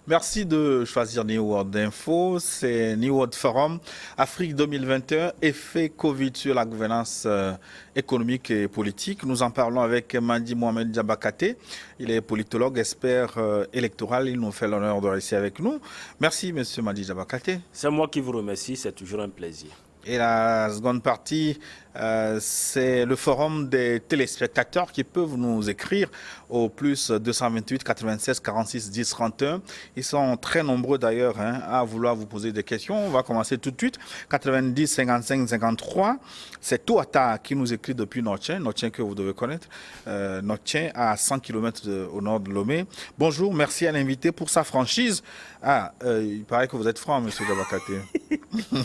Merci de choisir New World Info. C'est New World Forum Afrique 2021, effet Covid sur la gouvernance économique et politique. Nous en parlons avec Mandi Mohamed Diabakate. Il est politologue, expert électoral. Il nous fait l'honneur de rester avec nous. Merci, monsieur Mandi Diabakate. C'est moi qui vous remercie. C'est toujours un plaisir. Et la seconde partie, c'est le forum des téléspectateurs qui peuvent nous écrire au plus 228 96 46 10 31. Ils sont très nombreux d'ailleurs à vouloir vous poser des questions. On va commencer tout de suite. 90 55 53. C'est Touata qui nous écrit depuis Notchen que vous devez connaître. Notchen à 100 km au nord de Lomé. Bonjour, merci à l'invité pour sa franchise. Il paraît que vous êtes franc, monsieur Diabakate.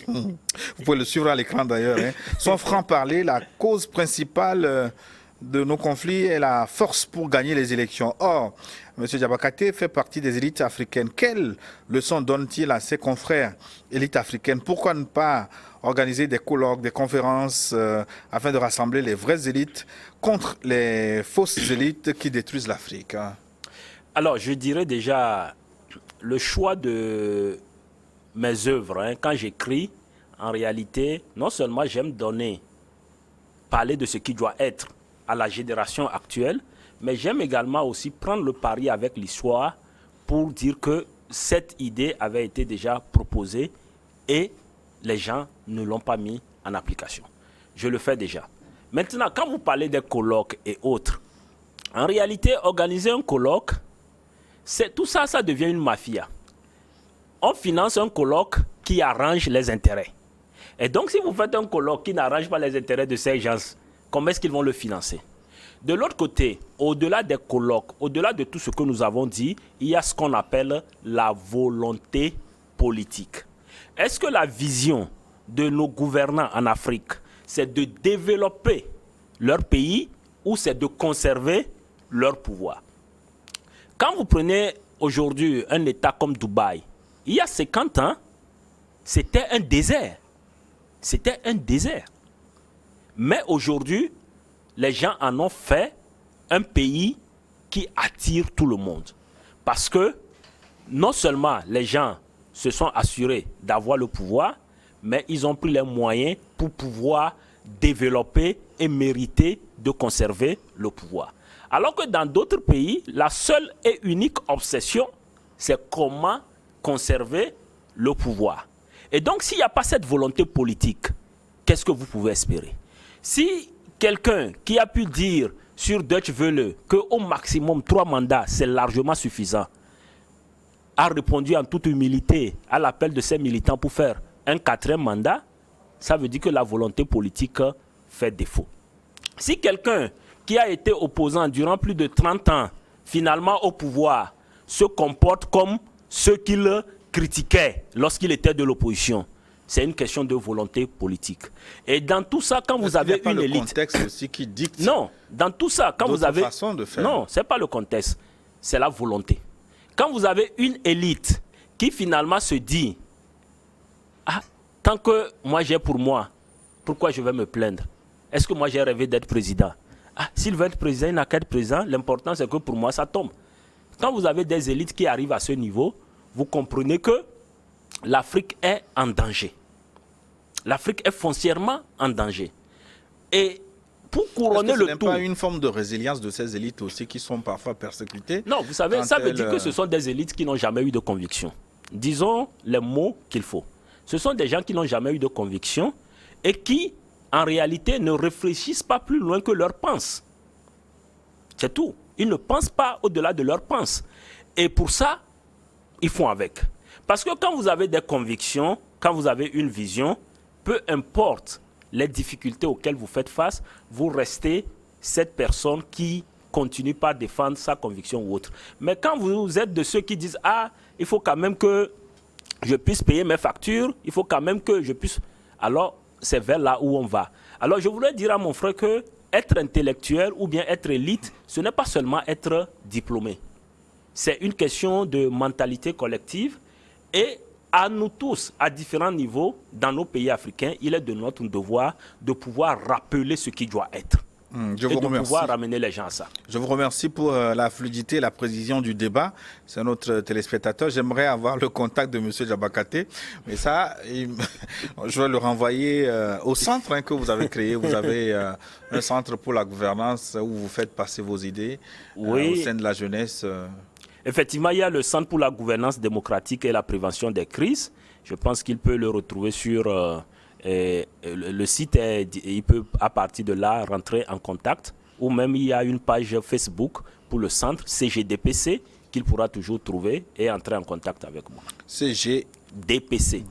Vous pouvez le suivre à l'écran d'ailleurs. Son franc-parler, la cause principale de nos conflits est la force pour gagner les élections. Or, M. Diabakate fait partie des élites africaines. Quelle leçon donne-t-il à ses confrères élites africaines? Pourquoi ne pas organiser des colloques, des conférences afin de rassembler les vraies élites contre les fausses élites qui détruisent l'Afrique? Alors, je dirais déjà, le choix de mes œuvres, quand j'écris, en réalité, non seulement j'aime parler de ce qui doit être à la génération actuelle, mais j'aime également aussi prendre le pari avec l'histoire pour dire que cette idée avait été déjà proposée et les gens ne l'ont pas mis en application. Je le fais déjà. Maintenant, quand vous parlez des colloques et autres, en réalité, organiser un colloque, tout ça, ça devient une mafia. On finance un colloque qui arrange les intérêts. Et donc, si vous faites un colloque qui n'arrange pas les intérêts de ces gens, comment est-ce qu'ils vont le financer? De l'autre côté, au-delà des colloques, au-delà de tout ce que nous avons dit, il y a ce qu'on appelle la volonté politique. Est-ce que la vision de nos gouvernants en Afrique, c'est de développer leur pays ou c'est de conserver leur pouvoir? Quand vous prenez aujourd'hui un État comme Dubaï, il y a 50 ans, c'était un désert. C'était un désert. Mais aujourd'hui, les gens en ont fait un pays qui attire tout le monde. Parce que non seulement les gens se sont assurés d'avoir le pouvoir, mais ils ont pris les moyens pour pouvoir développer et mériter de conserver le pouvoir. Alors que dans d'autres pays, la seule et unique obsession, c'est comment conserver le pouvoir. Et donc, s'il n'y a pas cette volonté politique, qu'est-ce que vous pouvez espérer? Si quelqu'un qui a pu dire sur Deutsche Welle qu'au maximum 3 mandats, c'est largement suffisant, a répondu en toute humilité à l'appel de ses militants pour faire un 4e mandat, ça veut dire que la volonté politique fait défaut. Si quelqu'un qui a été opposant durant plus de 30 ans, finalement au pouvoir, se comporte comme ceux qu'il critiquait lorsqu'il était de l'opposition, c'est une question de volonté politique. Et dans tout ça, quand vous avez une élite... le contexte aussi qui dicte... Non, dans tout ça, quand vous avez... façons de faire. Non, ce n'est pas le contexte, c'est la volonté. Quand vous avez une élite qui finalement se dit « Ah, tant que moi j'ai pour moi, pourquoi je vais me plaindre? Est-ce que moi j'ai rêvé d'être président? Ah, s'il veut être président, il n'a qu'à être président, l'important c'est que pour moi ça tombe. » Quand vous avez des élites qui arrivent à ce niveau, vous comprenez que l'Afrique est en danger. L'Afrique est foncièrement en danger. Et pour couronner le tout... Ce n'est pas une forme de résilience de ces élites aussi qui sont parfois persécutées? Non, vous savez, ça veut dire que ce sont des élites qui n'ont jamais eu de conviction. Disons les mots qu'il faut. Ce sont des gens qui n'ont jamais eu de conviction et qui, en réalité, ne réfléchissent pas plus loin que leurs pensées. C'est tout. Ils ne pensent pas au-delà de leurs pensées. Et pour ça, ils font avec. Parce que quand vous avez des convictions, quand vous avez une vision, peu importe les difficultés auxquelles vous faites face, vous restez cette personne qui continue par défendre sa conviction ou autre. Mais quand vous êtes de ceux qui disent « Ah, il faut quand même que je puisse payer mes factures, il faut quand même que je puisse... » Alors, c'est vers là où on va. Alors, je voudrais dire à mon frère que être intellectuel ou bien être élite, ce n'est pas seulement être diplômé. C'est une question de mentalité collective et à nous tous, à différents niveaux, dans nos pays africains, il est de notre devoir de pouvoir rappeler ce qui doit être. Je et vous de remercie. pouvoir ramener les gens à ça. Je vous remercie pour la fluidité et la précision du débat. C'est notre téléspectateur. J'aimerais avoir le contact de M. Diabakate, mais ça, je vais le renvoyer au centre que vous avez créé. Vous avez un centre pour la gouvernance où vous faites passer vos idées au sein de la jeunesse. Effectivement, il y a le Centre pour la gouvernance démocratique et la prévention des crises. Je pense qu'il peut le retrouver sur le site. Il peut, à partir de là, rentrer en contact. Ou même, il y a une page Facebook pour le centre CGDPC qu'il pourra toujours trouver et entrer en contact avec moi. CGDPC,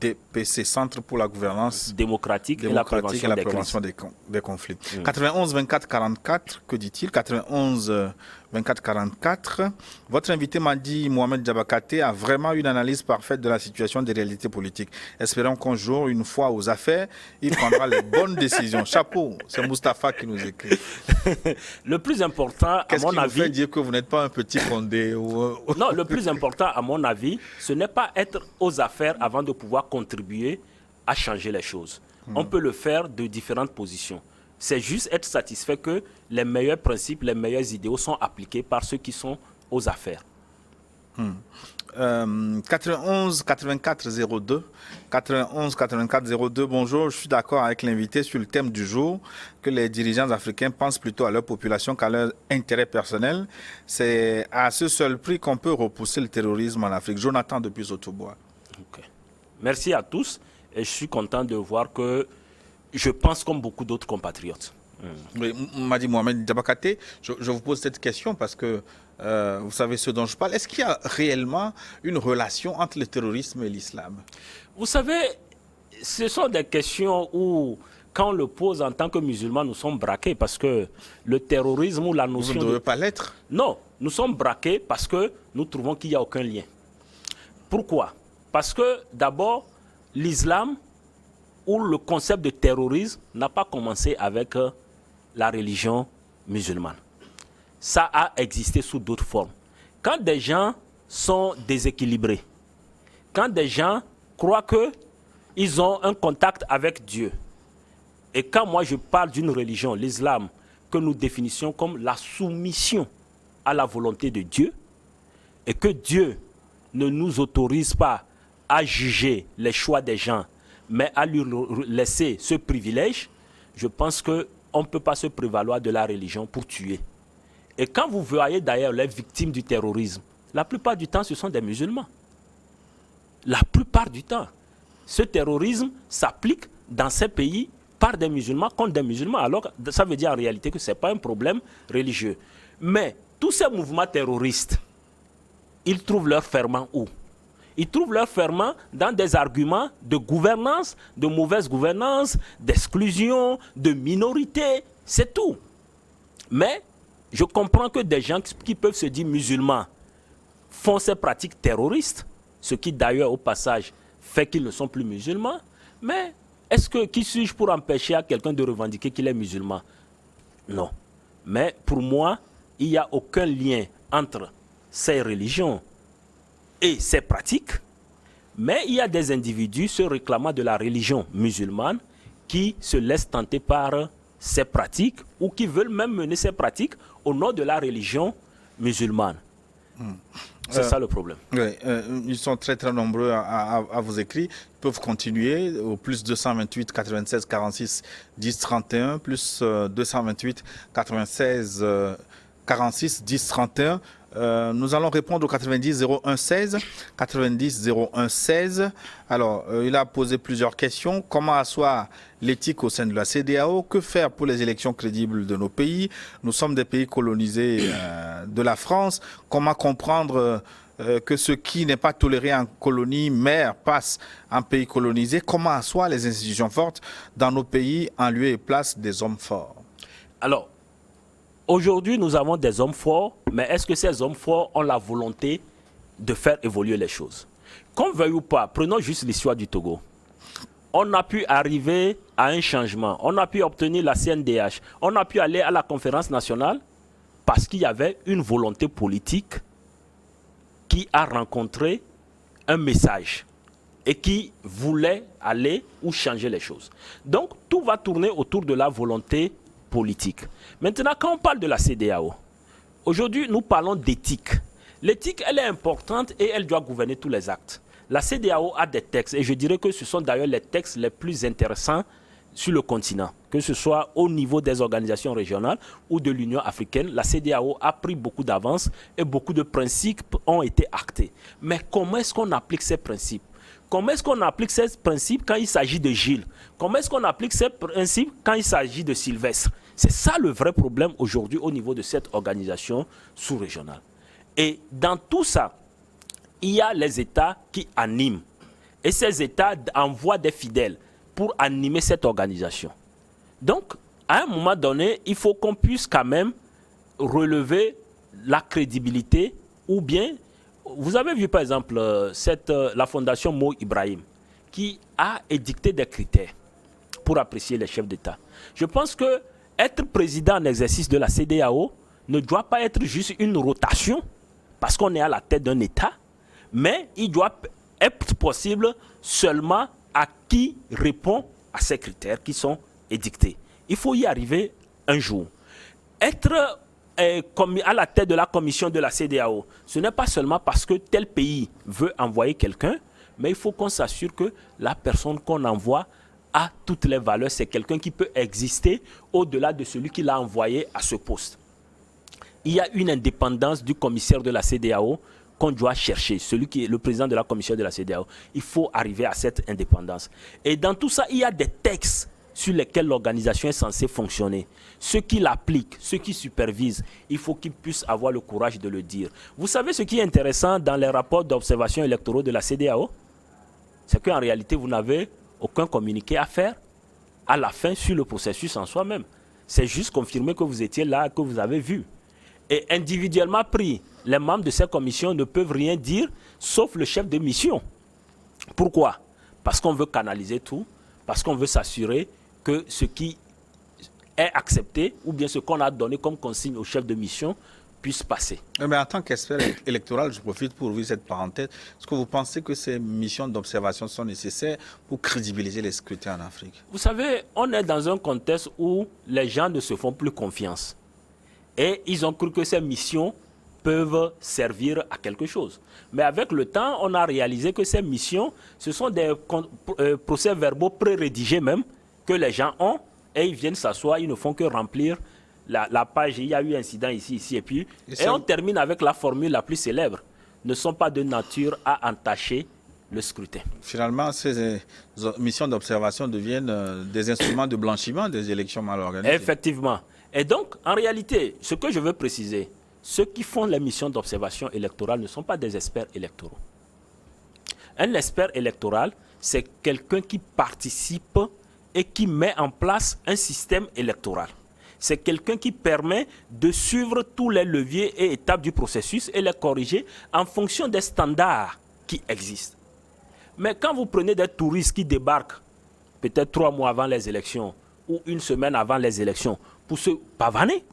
Centre pour la gouvernance démocratique et la prévention des conflits. 91 24 44, que dit-il? 91 24 44. Votre invité m'a dit, Mohamed Diabakate, a vraiment une analyse parfaite de la situation des réalités politiques. Espérons qu'un jour, une fois aux affaires, il prendra les bonnes décisions. Chapeau, c'est Mustapha qui nous écrit. Le plus important, à mon avis... Qu'est-ce qui vous fait dire que vous n'êtes pas un petit Condé Non, le plus important, à mon avis, ce n'est pas être aux affaires avant de pouvoir contribuer à changer les choses. On peut le faire de différentes positions. C'est juste être satisfait que les meilleurs principes, les meilleurs idéaux sont appliqués par ceux qui sont aux affaires. 91 84 02. 91 84 02. Bonjour, je suis d'accord avec l'invité sur le thème du jour, que les dirigeants africains pensent plutôt à leur population qu'à leur intérêt personnel. C'est à ce seul prix qu'on peut repousser le terrorisme en Afrique. Jonathan depuis Sotobois. Okay. Merci à tous et je suis content de voir que je pense comme beaucoup d'autres compatriotes. Oui, m'a dit Mohamed Diabakate, je vous pose cette question parce que vous savez ce dont je parle. Est-ce qu'il y a réellement une relation entre le terrorisme et l'islam? Vous savez, ce sont des questions où, quand on le pose en tant que musulmans, nous sommes braqués parce que le terrorisme ou la notion... Vous ne devez pas l'être? Non, nous sommes braqués parce que nous trouvons qu'il n'y a aucun lien. Pourquoi? Parce que d'abord, l'islam ou le concept de terrorisme n'a pas commencé avec la religion musulmane. Ça a existé sous d'autres formes. Quand des gens sont déséquilibrés, quand des gens croient qu'ils ont un contact avec Dieu, et quand moi je parle d'une religion, l'islam, que nous définissions comme la soumission à la volonté de Dieu, et que Dieu ne nous autorise pas à juger les choix des gens, mais à lui laisser ce privilège, je pense qu'on ne peut pas se prévaloir de la religion pour tuer. Et quand vous voyez d'ailleurs les victimes du terrorisme, la plupart du temps, ce sont des musulmans. La plupart du temps. Ce terrorisme s'applique dans ces pays par des musulmans contre des musulmans. Alors, ça veut dire en réalité que ce n'est pas un problème religieux. Mais tous ces mouvements terroristes, ils trouvent leur ferment où? Ils trouvent leur ferment dans des arguments de gouvernance, de mauvaise gouvernance, d'exclusion, de minorité, c'est tout. Mais je comprends que des gens qui peuvent se dire musulmans font ces pratiques terroristes, ce qui d'ailleurs au passage fait qu'ils ne sont plus musulmans. Mais qui suis-je pour empêcher à quelqu'un de revendiquer qu'il est musulman? Non. Mais pour moi, il n'y a aucun lien entre ces religions et ces pratiques, mais il y a des individus se réclamant de la religion musulmane qui se laissent tenter par ces pratiques ou qui veulent même mener ces pratiques au nom de la religion musulmane. C'est ça le problème. Oui, ils sont très très nombreux à vous écrire. Ils peuvent continuer au plus 228 96 46 10 31, plus 228 96 46 10 31. Nous allons répondre au 90 01 16. 90 01 16. Alors, il a posé plusieurs questions. Comment asseoir l'éthique au sein de la CEDEAO? Que faire pour les élections crédibles de nos pays? Nous sommes des pays colonisés de la France. Comment comprendre que ce qui n'est pas toléré en colonie mère passe en pays colonisé? Comment asseoir les institutions fortes dans nos pays en lieu et place des hommes forts? Alors, aujourd'hui, nous avons des hommes forts, mais est-ce que ces hommes forts ont la volonté de faire évoluer les choses? Qu'on veuille ou pas, prenons juste l'histoire du Togo. On a pu arriver à un changement, on a pu obtenir la CNDH, on a pu aller à la conférence nationale parce qu'il y avait une volonté politique qui a rencontré un message et qui voulait aller ou changer les choses. Donc, tout va tourner autour de la volonté politique. Maintenant, quand on parle de la CEDEAO, aujourd'hui, nous parlons d'éthique. L'éthique, elle est importante et elle doit gouverner tous les actes. La CEDEAO a des textes, et je dirais que ce sont d'ailleurs les textes les plus intéressants sur le continent, que ce soit au niveau des organisations régionales ou de l'Union africaine. La CEDEAO a pris beaucoup d'avance et beaucoup de principes ont été actés. Mais comment est-ce qu'on applique ces principes? Comment est-ce qu'on applique ces principes quand il s'agit de Gilles? Comment est-ce qu'on applique ces principes quand il s'agit de Sylvestre? C'est ça le vrai problème aujourd'hui au niveau de cette organisation sous-régionale. Et dans tout ça, il y a les États qui animent. Et ces États envoient des fidèles pour animer cette organisation. Donc, à un moment donné, il faut qu'on puisse quand même relever la crédibilité ou bien, vous avez vu par exemple la fondation Mo Ibrahim qui a édicté des critères pour apprécier les chefs d'État. Je pense que être président en exercice de la CEDEAO ne doit pas être juste une rotation parce qu'on est à la tête d'un État, mais il doit être possible seulement à qui répond à ces critères qui sont édictés. Il faut y arriver un jour. Être à la tête de la commission de la CEDEAO, ce n'est pas seulement parce que tel pays veut envoyer quelqu'un, mais il faut qu'on s'assure que la personne qu'on envoie a toutes les valeurs. C'est quelqu'un qui peut exister au-delà de celui qui l'a envoyé à ce poste. Il y a une indépendance du commissaire de la CEDEAO qu'on doit chercher, celui qui est le président de la commission de la CEDEAO. Il faut arriver à cette indépendance. Et dans tout ça, il y a des textes sur lesquels l'organisation est censée fonctionner. Ceux qui l'appliquent, ceux qui supervisent, il faut qu'ils puissent avoir le courage de le dire. Vous savez ce qui est intéressant dans les rapports d'observation électoraux de la CEDEAO? C'est qu'en réalité, vous n'avez aucun communiqué à faire à la fin sur le processus en soi-même. C'est juste confirmer que vous étiez là, que vous avez vu. Et individuellement pris, les membres de cette commission ne peuvent rien dire, sauf le chef de mission. Pourquoi? Parce qu'on veut canaliser tout, parce qu'on veut s'assurer que ce qui est accepté, ou bien ce qu'on a donné comme consigne au chef de mission, puisse passer. Mais en tant qu'expert électoral, je profite pour ouvrir cette parenthèse. Est-ce que vous pensez que ces missions d'observation sont nécessaires pour crédibiliser les scrutins en Afrique? Vous savez, on est dans un contexte où les gens ne se font plus confiance. Et ils ont cru que ces missions peuvent servir à quelque chose. Mais avec le temps, on a réalisé que ces missions, ce sont des procès-verbaux pré-rédigés même, que les gens ont, et ils viennent s'asseoir, ils ne font que remplir la page, il y a eu incident ici, et puis, et on termine avec la formule la plus célèbre, ne sont pas de nature à entacher le scrutin. Finalement, ces missions d'observation deviennent des instruments de blanchiment des élections mal organisées. Effectivement. Et donc, en réalité, ce que je veux préciser, ceux qui font les missions d'observation électorale ne sont pas des experts électoraux. Un expert électoral, c'est quelqu'un qui participe et qui met en place un système électoral. C'est quelqu'un qui permet de suivre tous les leviers et étapes du processus et les corriger en fonction des standards qui existent. Mais quand vous prenez des touristes qui débarquent peut-être 3 mois avant les élections ou 1 semaine avant les élections pour se pavaner,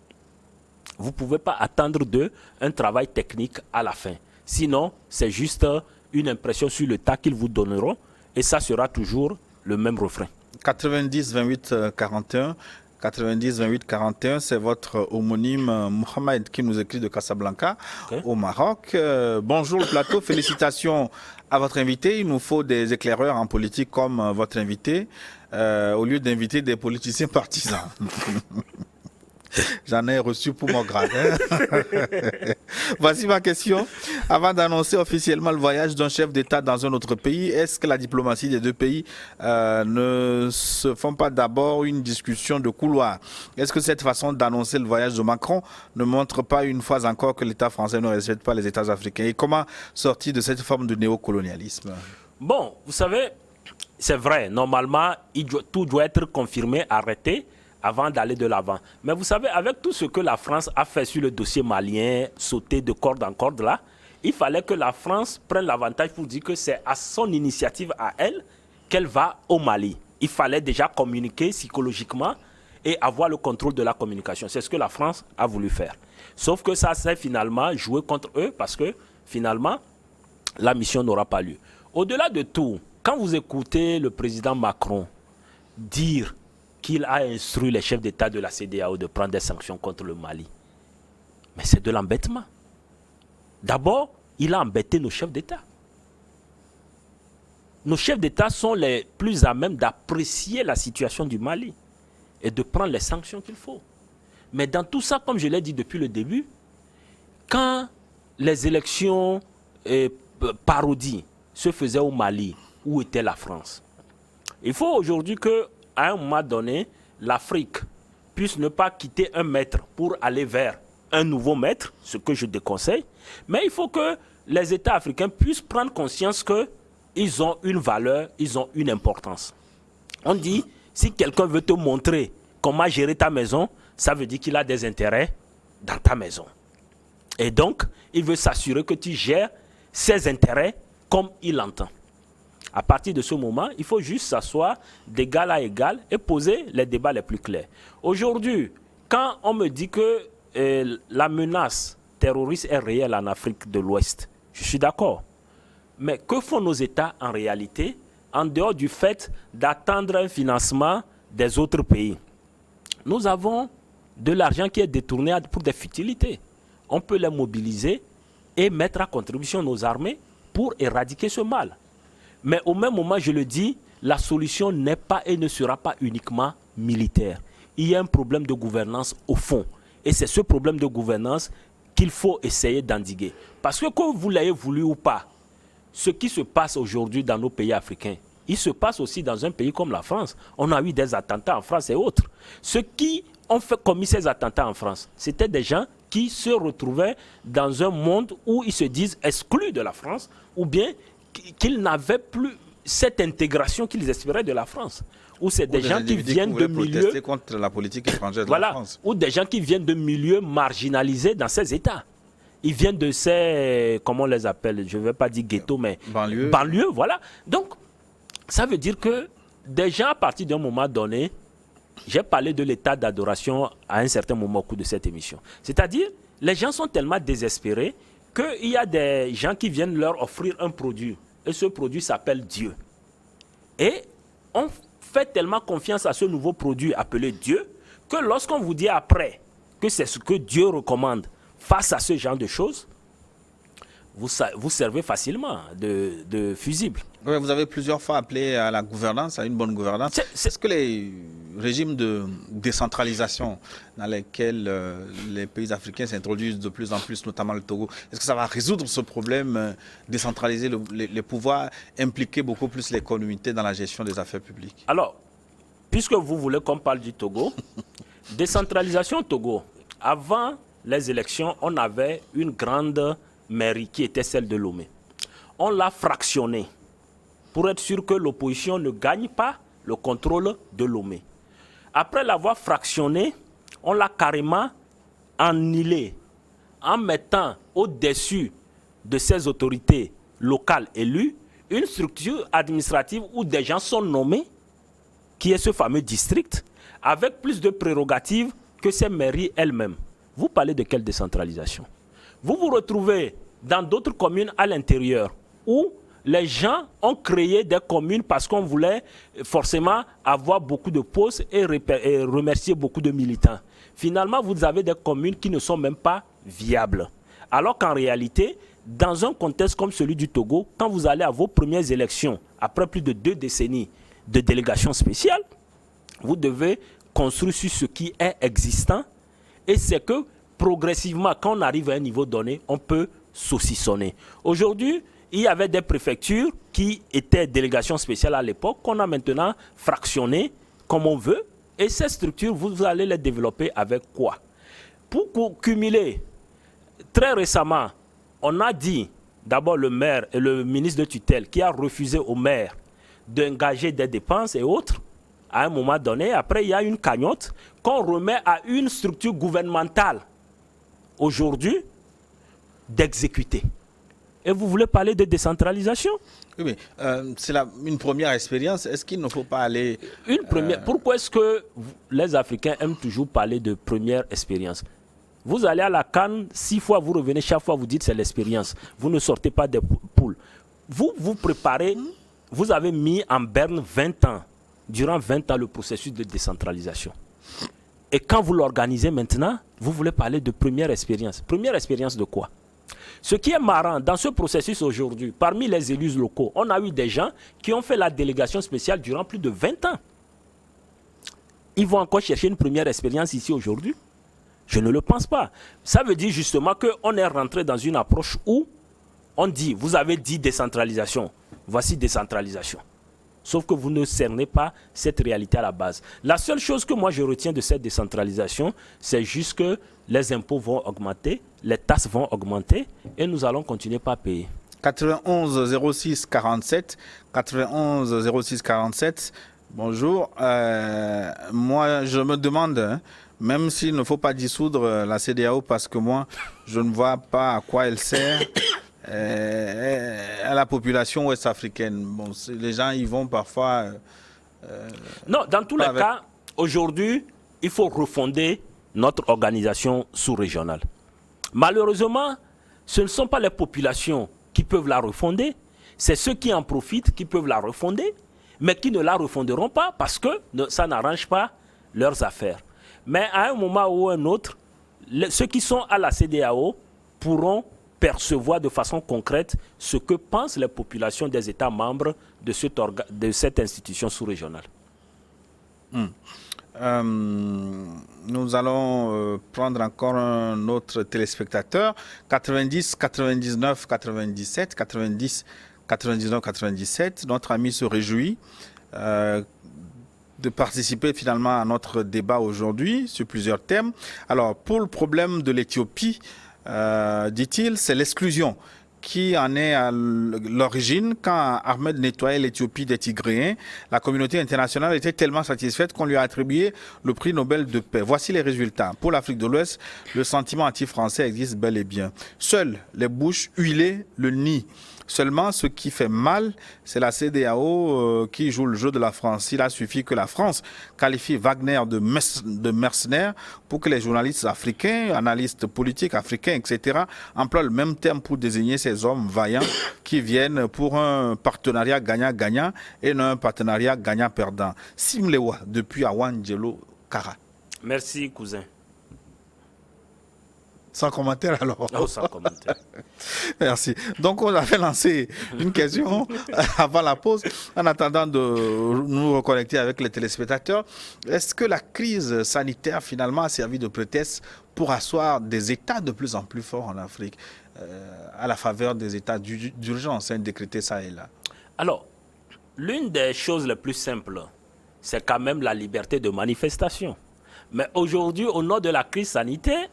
vous ne pouvez pas attendre d'eux un travail technique à la fin. Sinon, c'est juste une impression sur le tas qu'ils vous donneront et ça sera toujours le même refrain. 90 28 41. 90 28 41, c'est votre homonyme Mohamed qui nous écrit de Casablanca, au Maroc. Bonjour le plateau, félicitations à votre invité. Il nous faut des éclaireurs en politique comme votre invité, au lieu d'inviter des politiciens partisans. J'en ai reçu pour mon grade. Voici ma question. Avant d'annoncer officiellement le voyage d'un chef d'État dans un autre pays, est-ce que la diplomatie des deux pays ne se font pas d'abord une discussion de couloir? Est-ce que cette façon d'annoncer le voyage de Macron ne montre pas une fois encore que l'État français ne respecte pas les États africains? Et comment sortir de cette forme de néocolonialisme? Bon, vous savez, c'est vrai. Normalement, tout doit être confirmé, arrêté, avant d'aller de l'avant. Mais vous savez, avec tout ce que la France a fait sur le dossier malien, sauter de corde en corde là, il fallait que la France prenne l'avantage pour dire que c'est à son initiative à elle qu'elle va au Mali. Il fallait déjà communiquer psychologiquement et avoir le contrôle de la communication. C'est ce que la France a voulu faire. Sauf que ça s'est finalement joué contre eux parce que finalement, la mission n'aura pas lieu. Au-delà de tout, quand vous écoutez le président Macron dire qu'il a instruit les chefs d'État de la CEDEAO de prendre des sanctions contre le Mali. Mais c'est de l'embêtement. D'abord, il a embêté nos chefs d'État. Nos chefs d'État sont les plus à même d'apprécier la situation du Mali et de prendre les sanctions qu'il faut. Mais dans tout ça, comme je l'ai dit depuis le début, quand les élections parodies se faisaient au Mali, où était la France? Il faut aujourd'hui qu'à un moment donné, l'Afrique puisse ne pas quitter un maître pour aller vers un nouveau maître, ce que je déconseille, mais il faut que les États africains puissent prendre conscience qu'ils ont une valeur, ils ont une importance. On dit, si quelqu'un veut te montrer comment gérer ta maison, ça veut dire qu'il a des intérêts dans ta maison. Et donc, il veut s'assurer que tu gères ses intérêts comme il l'entend. À partir de ce moment, il faut juste s'asseoir d'égal à égal et poser les débats les plus clairs. Aujourd'hui, quand on me dit que la menace terroriste est réelle en Afrique de l'Ouest, je suis d'accord. Mais que font nos États en réalité, en dehors du fait d'attendre un financement des autres pays? Nous avons de l'argent qui est détourné pour des futilités. On peut les mobiliser et mettre à contribution nos armées pour éradiquer ce mal. Mais au même moment, je le dis, la solution n'est pas et ne sera pas uniquement militaire. Il y a un problème de gouvernance au fond. Et c'est ce problème de gouvernance qu'il faut essayer d'endiguer. Parce que que vous l'ayez voulu ou pas, ce qui se passe aujourd'hui dans nos pays africains, il se passe aussi dans un pays comme la France. On a eu des attentats en France et autres. Ceux qui ont commis ces attentats en France, c'était des gens qui se retrouvaient dans un monde où ils se disent exclus de la France, ou bien qu'ils n'avaient plus cette intégration qu'ils espéraient de la France. Ou c'est des gens qui viennent de milieux contre la politique étrangère de la France. Ou des gens qui viennent de milieux marginalisés dans ces États. Ils viennent de ces, comment on les appelle, je ne vais pas dire ghetto, mais banlieues, voilà. Donc, ça veut dire que des gens, à partir d'un moment donné, j'ai parlé de l'état d'adoration à un certain moment au cours de cette émission. C'est-à-dire, les gens sont tellement désespérés qu'il y a des gens qui viennent leur offrir un produit. Et ce produit s'appelle Dieu. Et on fait tellement confiance à ce nouveau produit appelé Dieu que lorsqu'on vous dit après que c'est ce que Dieu recommande face à ce genre de choses, vous servez facilement de fusible. Oui, vous avez plusieurs fois appelé à la gouvernance, à une bonne gouvernance. Est-ce que les régimes de décentralisation dans lesquels les pays africains s'introduisent de plus en plus, notamment le Togo, est-ce que ça va résoudre ce problème, décentraliser les pouvoirs, impliquer beaucoup plus les communautés dans la gestion des affaires publiques? Alors, puisque vous voulez qu'on parle du Togo, décentralisation au Togo, avant les élections, on avait une grande mairie qui était celle de Lomé. On l'a fractionnée pour être sûr que l'opposition ne gagne pas le contrôle de Lomé. Après l'avoir fractionnée, on l'a carrément annihilée en mettant au-dessus de ces autorités locales élues une structure administrative où des gens sont nommés, qui est ce fameux district, avec plus de prérogatives que ces mairies elles-mêmes. Vous parlez de quelle décentralisation? Vous vous retrouvez dans d'autres communes à l'intérieur où les gens ont créé des communes parce qu'on voulait forcément avoir beaucoup de postes et remercier beaucoup de militants. Finalement, vous avez des communes qui ne sont même pas viables. Alors qu'en réalité, dans un contexte comme celui du Togo, quand vous allez à vos premières élections, après plus de 2 décennies de délégation spéciale, vous devez construire sur ce qui est existant. Et c'est que progressivement, quand on arrive à un niveau donné, on peut saucissonner. Aujourd'hui, il y avait des préfectures qui étaient délégations spéciales à l'époque, qu'on a maintenant fractionnées comme on veut. Et ces structures, vous allez les développer avec quoi? Pour cumuler, très récemment, on a dit, d'abord le maire et le ministre de tutelle qui a refusé au maire d'engager des dépenses et autres. À un moment donné, après, il y a une cagnotte qu'on remet à une structure gouvernementale aujourd'hui d'exécuter. Et vous voulez parler de décentralisation? Oui, mais c'est une première expérience. Est-ce qu'il ne faut pas aller... Une première. Pourquoi est-ce que les Africains aiment toujours parler de première expérience? Vous allez à la CAN, 6 fois, vous revenez, chaque fois vous dites c'est l'expérience. Vous ne sortez pas des poules. Vous vous préparez, vous avez mis en berne 20 ans durant 20 ans le processus de décentralisation. Et quand vous l'organisez maintenant, vous voulez parler de première expérience. Première expérience de quoi? Ce qui est marrant dans ce processus aujourd'hui, parmi les élus locaux, on a eu des gens qui ont fait la délégation spéciale durant plus de 20 ans. Ils vont encore chercher une première expérience ici aujourd'hui? Je ne le pense pas. Ça veut dire justement qu'on est rentré dans une approche où on dit, vous avez dit décentralisation, voici décentralisation. Sauf que vous ne cernez pas cette réalité à la base. La seule chose que moi je retiens de cette décentralisation, c'est juste que les impôts vont augmenter, les taxes vont augmenter et nous allons continuer pas à payer. 91 06 47, 91 06 47. Bonjour. Moi, je me demande, même s'il ne faut pas dissoudre la CEDEAO, parce que moi, je ne vois pas à quoi elle sert. À la population ouest-africaine. Bon, les gens y vont parfois... non, dans tous les cas, aujourd'hui, il faut refonder notre organisation sous-régionale. Malheureusement, ce ne sont pas les populations qui peuvent la refonder, c'est ceux qui en profitent qui peuvent la refonder, mais qui ne la refonderont pas parce que ça n'arrange pas leurs affaires. Mais à un moment ou un autre, ceux qui sont à la CEDEAO pourront percevoir de façon concrète ce que pensent les populations des États membres de cette institution sous-régionale. Nous allons prendre encore un autre téléspectateur. 90, 99, 97, 90, 99, 97. Notre ami se réjouit de participer finalement à notre débat aujourd'hui sur plusieurs thèmes. Alors, pour le problème de l'Éthiopie, dit-il, c'est l'exclusion qui en est à l'origine. Quand Ahmed nettoyait l'Éthiopie des Tigréens, la communauté internationale était tellement satisfaite qu'on lui a attribué le prix Nobel de paix. Voici les résultats. Pour l'Afrique de l'Ouest, le sentiment anti-français existe bel et bien. Seules les bouches huilées le nient. Seulement, ce qui fait mal, c'est la CEDEAO qui joue le jeu de la France. Il a suffi que la France qualifie Wagner de mercenaire pour que les journalistes africains, analystes politiques africains, etc., emploient le même terme pour désigner ces hommes vaillants qui viennent pour un partenariat gagnant-gagnant et non un partenariat gagnant-perdant. Simlewa, depuis Awangelo Kara. Merci, cousin. Sans commentaire alors. Oh, sans commentaire. Merci. Donc on avait lancé une question avant la pause, en attendant de nous reconnecter avec les téléspectateurs. Est-ce que la crise sanitaire finalement a servi de prétexte pour asseoir des États de plus en plus forts en Afrique, à la faveur des États d'urgence décrétés ça et là? Alors, l'une des choses les plus simples, c'est quand même la liberté de manifestation. Mais aujourd'hui, au nom de la crise sanitaire,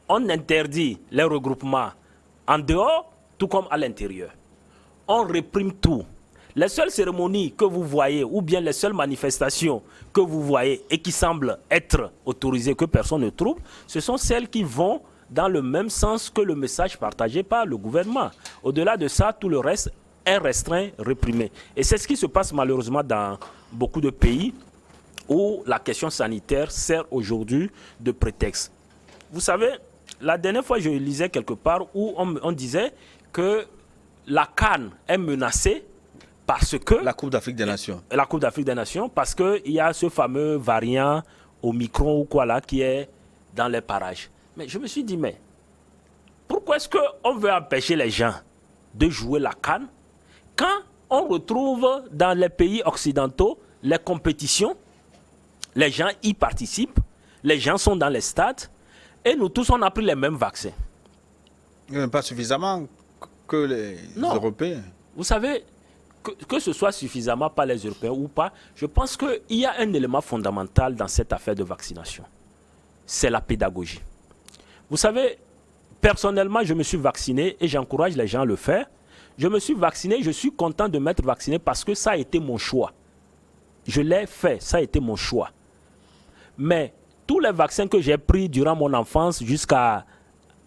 on interdit les regroupements en dehors, tout comme à l'intérieur. On réprime tout. Les seules cérémonies que vous voyez, ou bien les seules manifestations que vous voyez et qui semblent être autorisées, que personne ne trouve, ce sont celles qui vont dans le même sens que le message partagé par le gouvernement. Au-delà de ça, tout le reste est restreint, réprimé. Et c'est ce qui se passe malheureusement dans beaucoup de pays où la question sanitaire sert aujourd'hui de prétexte. Vous savez, la dernière fois, je lisais quelque part où on disait que la CAN est menacée parce que... La Coupe d'Afrique des Nations. La Coupe d'Afrique des Nations, parce qu'il y a ce fameux variant Omicron ou quoi là qui est dans les parages. Mais je me suis dit, mais pourquoi est-ce qu'on veut empêcher les gens de jouer la CAN quand on retrouve dans les pays occidentaux les compétitions, les gens y participent, les gens sont dans les stades, et nous tous, on a pris les mêmes vaccins. Pas suffisamment que les Européens. Vous savez, que ce soit suffisamment par les Européens ou pas, je pense qu'il y a un élément fondamental dans cette affaire de vaccination. C'est la pédagogie. Vous savez, personnellement, je me suis vacciné et j'encourage les gens à le faire. Je me suis vacciné, je suis content de m'être vacciné parce que ça a été mon choix. Je l'ai fait, ça a été mon choix. Mais tous les vaccins que j'ai pris durant mon enfance jusqu'à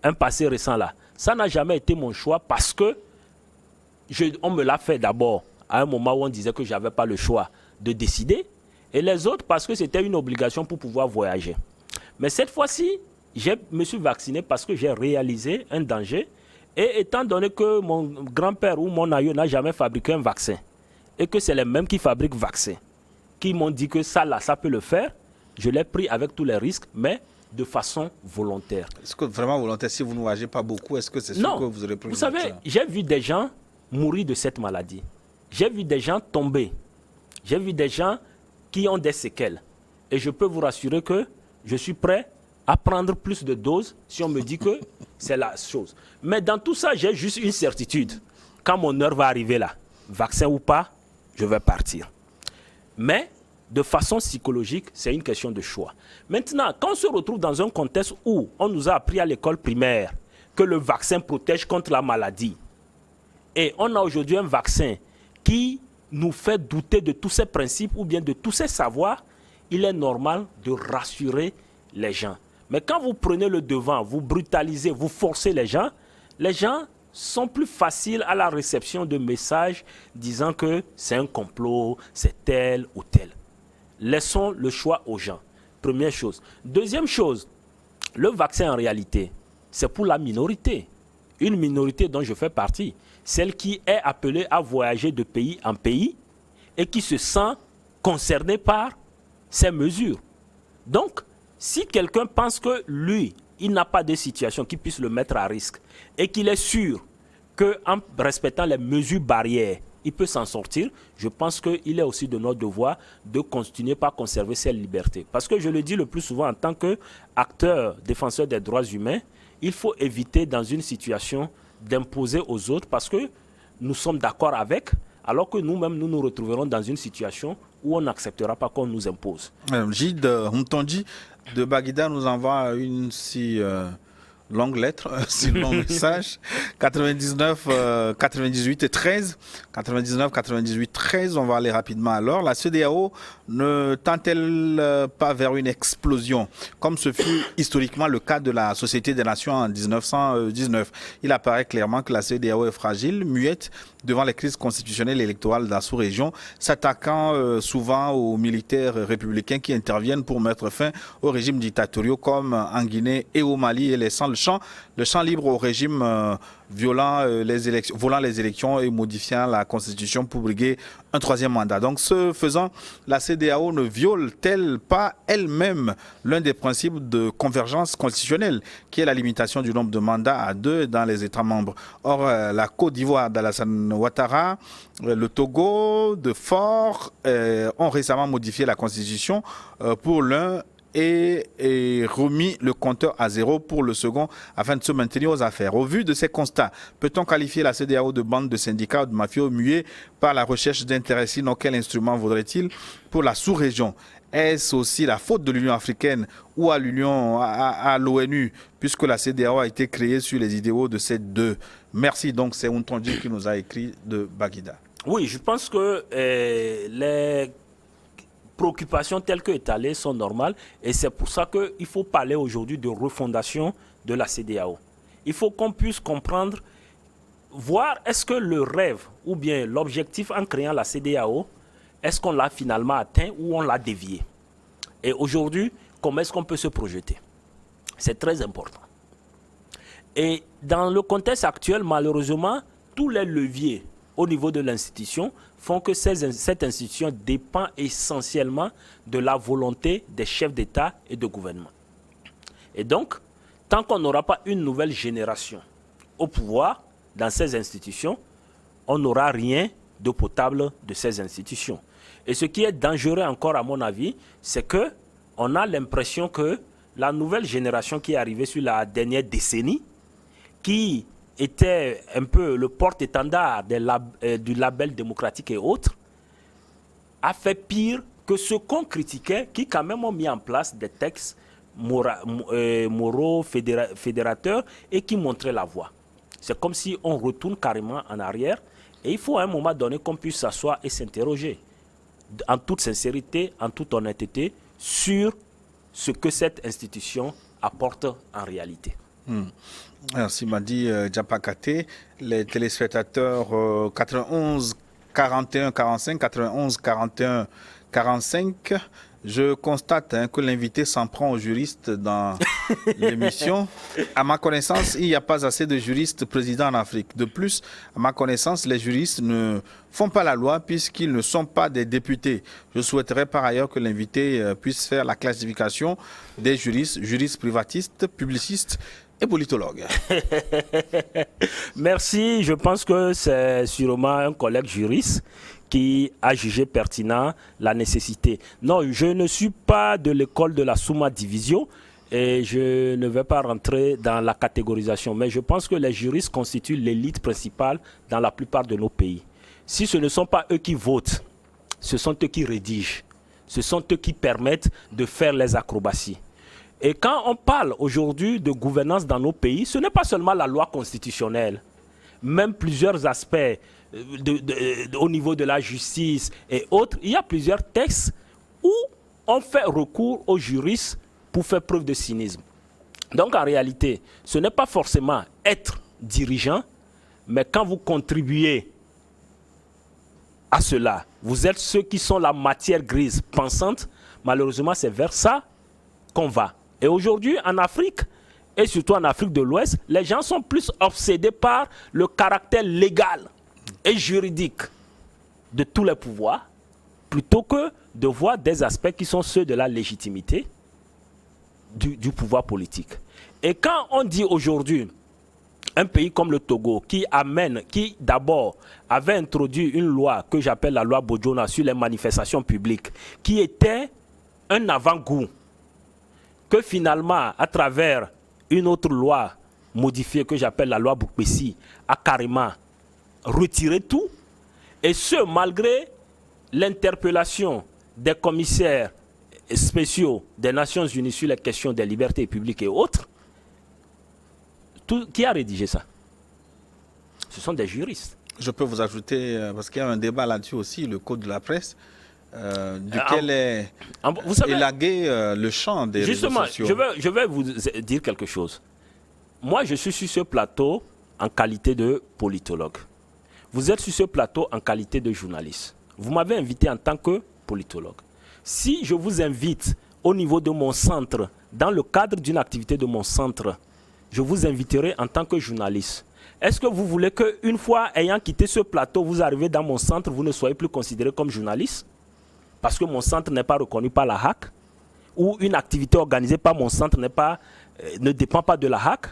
un passé récent là, ça n'a jamais été mon choix parce que on me l'a fait d'abord à un moment où on disait que je n'avais pas le choix de décider, et les autres parce que c'était une obligation pour pouvoir voyager. Mais cette fois-ci, je me suis vacciné parce que j'ai réalisé un danger, et étant donné que mon grand-père ou mon aïeux n'a jamais fabriqué un vaccin, et que c'est les mêmes qui fabriquent vaccins, qui m'ont dit que ça, là, ça peut le faire. Je l'ai pris avec tous les risques, mais de façon volontaire. Est-ce que vraiment volontaire, si vous ne voyagez pas beaucoup, est-ce que c'est sûr que vous aurez pris vous savez, j'ai vu des gens mourir de cette maladie. J'ai vu des gens tomber. J'ai vu des gens qui ont des séquelles. Et je peux vous rassurer que je suis prêt à prendre plus de doses si on me dit que c'est la chose. Mais dans tout ça, j'ai juste une certitude. Quand mon heure va arriver là, vaccin ou pas, je vais partir. Mais de façon psychologique, c'est une question de choix. Maintenant, quand on se retrouve dans un contexte où on nous a appris à l'école primaire que le vaccin protège contre la maladie, et on a aujourd'hui un vaccin qui nous fait douter de tous ces principes ou bien de tous ces savoirs, il est normal de rassurer les gens. Mais quand vous prenez le devant, vous brutalisez, vous forcez les gens sont plus faciles à la réception de messages disant que c'est un complot, c'est tel ou tel. Laissons le choix aux gens. Première chose. Deuxième chose, le vaccin en réalité, c'est pour la minorité. Une minorité dont je fais partie. Celle qui est appelée à voyager de pays en pays et qui se sent concernée par ces mesures. Donc, si quelqu'un pense que lui, il n'a pas de situation qui puisse le mettre à risque et qu'il est sûr qu'en respectant les mesures barrières, il peut s'en sortir, je pense qu'il est aussi de notre devoir de continuer par conserver ses libertés. Parce que je le dis le plus souvent en tant qu'acteur défenseur des droits humains, il faut éviter dans une situation d'imposer aux autres parce que nous sommes d'accord avec, alors que nous-mêmes, nous nous retrouverons dans une situation où on n'acceptera pas qu'on nous impose. Gide Mtondi de Baguida nous envoie une si longue lettre, si long message. 99, 98 et 13. 99, 98, 13. On va aller rapidement alors. La CEDEAO ne tend-elle pas vers une explosion, comme ce fut historiquement le cas de la Société des Nations en 1919? Il apparaît clairement que la CEDEAO est fragile, muette devant les crises constitutionnelles et électorales de la sous-région, s'attaquant souvent aux militaires républicains qui interviennent pour mettre fin aux régimes dictatoriaux comme en Guinée et au Mali et laissant le champ libre au régime volant les élections et modifiant la constitution pour briguer un troisième mandat. Donc, ce faisant, la CEDEAO ne viole-t-elle pas elle-même l'un des principes de convergence constitutionnelle, qui est la limitation du nombre de mandats à 2 dans les États membres? Or, la Côte d'Ivoire d'Alassane Ouattara, le Togo de Faure ont récemment modifié la constitution pour l'un et remis le compteur à 0 pour le second afin de se maintenir aux affaires. Au vu de ces constats, peut-on qualifier la CEDEAO de bande de syndicats ou de mafieux muets par la recherche d'intérêts? Sinon, quel instrument vaudrait-il pour la sous-région? Est-ce aussi la faute de l'Union africaine ou à l'ONU, puisque la CEDEAO a été créée sur les idéaux de ces deux? Merci. Donc, c'est Mtondi qui nous a écrit de Baguida. Oui, je pense que les préoccupations telles que étalées sont normales et c'est pour ça qu'il faut parler aujourd'hui de refondation de la CEDEAO. Il faut qu'on puisse comprendre, voir est-ce que le rêve ou bien l'objectif en créant la CEDEAO, est-ce qu'on l'a finalement atteint ou on l'a dévié? Et aujourd'hui, comment est-ce qu'on peut se projeter? C'est très important. Et dans le contexte actuel, malheureusement, tous les leviers au niveau de l'institution font que cette institution dépend essentiellement de la volonté des chefs d'État et de gouvernement. Et donc, tant qu'on n'aura pas une nouvelle génération au pouvoir dans ces institutions, on n'aura rien d'eau potable de ces institutions. Et ce qui est dangereux encore à mon avis, c'est qu'on a l'impression que la nouvelle génération qui est arrivée sur la dernière décennie, qui était un peu le porte-étendard du label démocratique et autres, a fait pire que ceux qu'on critiquait, qui quand même ont mis en place des textes moraux, fédérateurs et qui montraient la voie. C'est comme si on retourne carrément en arrière et il faut à un moment donné qu'on puisse s'asseoir et s'interroger en toute sincérité, en toute honnêteté, sur ce que cette institution apporte en réalité. Merci Madi Diapakate. Les téléspectateurs 91 41 45, 91 41 45. Je constate que l'invité s'en prend aux juristes dans l'émission. À ma connaissance, il n'y a pas assez de juristes présidents en Afrique. De plus, à ma connaissance, les juristes ne font pas la loi puisqu'ils ne sont pas des députés. Je souhaiterais par ailleurs que l'invité puisse faire la classification des juristes, juristes privatistes, publicistes et politologues. Merci. Je pense que c'est sûrement un collègue juriste qui a jugé pertinent la nécessité. Non, je ne suis pas de l'école de la Summa Divisio et je ne vais pas rentrer dans la catégorisation. Mais je pense que les juristes constituent l'élite principale dans la plupart de nos pays. Si ce ne sont pas eux qui votent, ce sont eux qui rédigent. Ce sont eux qui permettent de faire les acrobaties. Et quand on parle aujourd'hui de gouvernance dans nos pays, ce n'est pas seulement la loi constitutionnelle. Même plusieurs aspects au niveau de la justice et autres, il y a plusieurs textes où on fait recours aux juristes pour faire preuve de cynisme. Donc en réalité, ce n'est pas forcément être dirigeant, mais quand vous contribuez à cela, vous êtes ceux qui sont la matière grise pensante, malheureusement c'est vers ça qu'on va. Et aujourd'hui en Afrique, et surtout en Afrique de l'Ouest, les gens sont plus obsédés par le caractère légal et juridique de tous les pouvoirs, plutôt que de voir des aspects qui sont ceux de la légitimité du pouvoir politique. Et quand on dit aujourd'hui, un pays comme le Togo, qui d'abord avait introduit une loi que j'appelle la loi Bojona sur les manifestations publiques, qui était un avant-goût, que finalement, à travers une autre loi modifiée que j'appelle la loi Boukpessi, a carrément retiré tout, et ce malgré l'interpellation des commissaires spéciaux des Nations Unies sur les questions des libertés publiques et autres. Qui a rédigé ça? Ce sont des juristes. Je peux vous ajouter, parce qu'il y a un débat là-dessus aussi, le code de la presse, duquel est vous savez, élagué le champ des réseaux sociaux. Je vais vous dire quelque chose. Moi, je suis sur ce plateau en qualité de politologue. Vous êtes sur ce plateau en qualité de journaliste. Vous m'avez invité en tant que politologue. Si je vous invite au niveau de mon centre, dans le cadre d'une activité de mon centre, je vous inviterai en tant que journaliste. Est-ce que vous voulez qu'une fois ayant quitté ce plateau, vous arrivez dans mon centre, vous ne soyez plus considéré comme journaliste? Parce que mon centre n'est pas reconnu par la HAC? Ou une activité organisée par mon centre ne dépend pas de la HAC?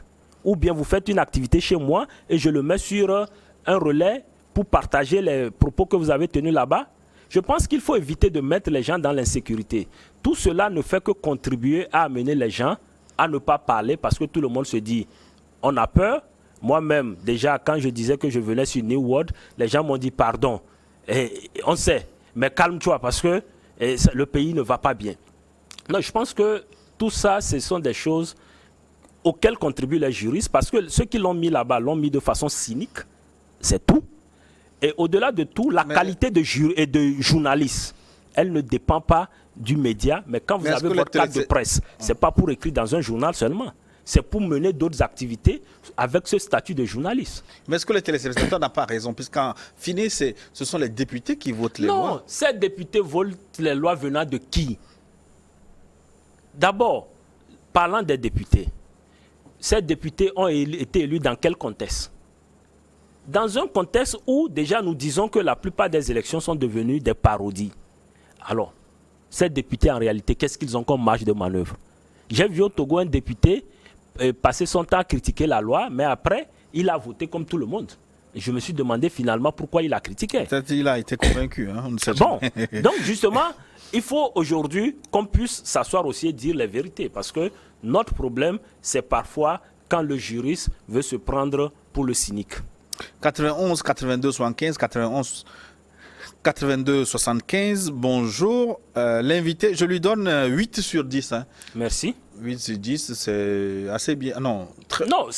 Ou bien vous faites une activité chez moi et je le mets sur un relais pour partager les propos que vous avez tenus là-bas? Je pense qu'il faut éviter de mettre les gens dans l'insécurité. Tout cela ne fait que contribuer à amener les gens à ne pas parler parce que tout le monde se dit on a peur. Moi-même, déjà, quand je disais que je venais sur New World, les gens m'ont dit pardon. Et on sait, mais calme-toi parce que le pays ne va pas bien. Non, je pense que tout ça, ce sont des choses auxquelles contribuent les juristes parce que ceux qui l'ont mis là-bas l'ont mis de façon cynique. C'est tout. Et au-delà de tout, la qualité de journaliste, elle ne dépend pas du média, mais quand vous avez votre carte de presse, ce n'est pas pour écrire dans un journal seulement. C'est pour mener d'autres activités avec ce statut de journaliste. Mais est-ce que le téléspectateur n'a pas raison? Puisqu'en fine, ce sont les députés qui votent les lois. Non, ces députés votent les lois venant de qui? D'abord, parlant des députés, ces députés ont été élus dans quel contexte? Dans un contexte où déjà nous disons que la plupart des élections sont devenues des parodies. Alors, ces députés en réalité, qu'est-ce qu'ils ont comme marge de manœuvre? J'ai vu au Togo un député passer son temps à critiquer la loi, mais après, il a voté comme tout le monde. Et je me suis demandé finalement pourquoi il a critiqué. Peut-être qu'il a été convaincu. Hein, bon, donc justement, il faut aujourd'hui qu'on puisse s'asseoir aussi et dire les vérités. Parce que notre problème, c'est parfois quand le juriste veut se prendre pour le cynique. 91 82 75 91 82 75, bonjour. L'invité, je lui donne 8 sur 10. Hein. Merci. 8 sur 10, c'est assez bien. Non, non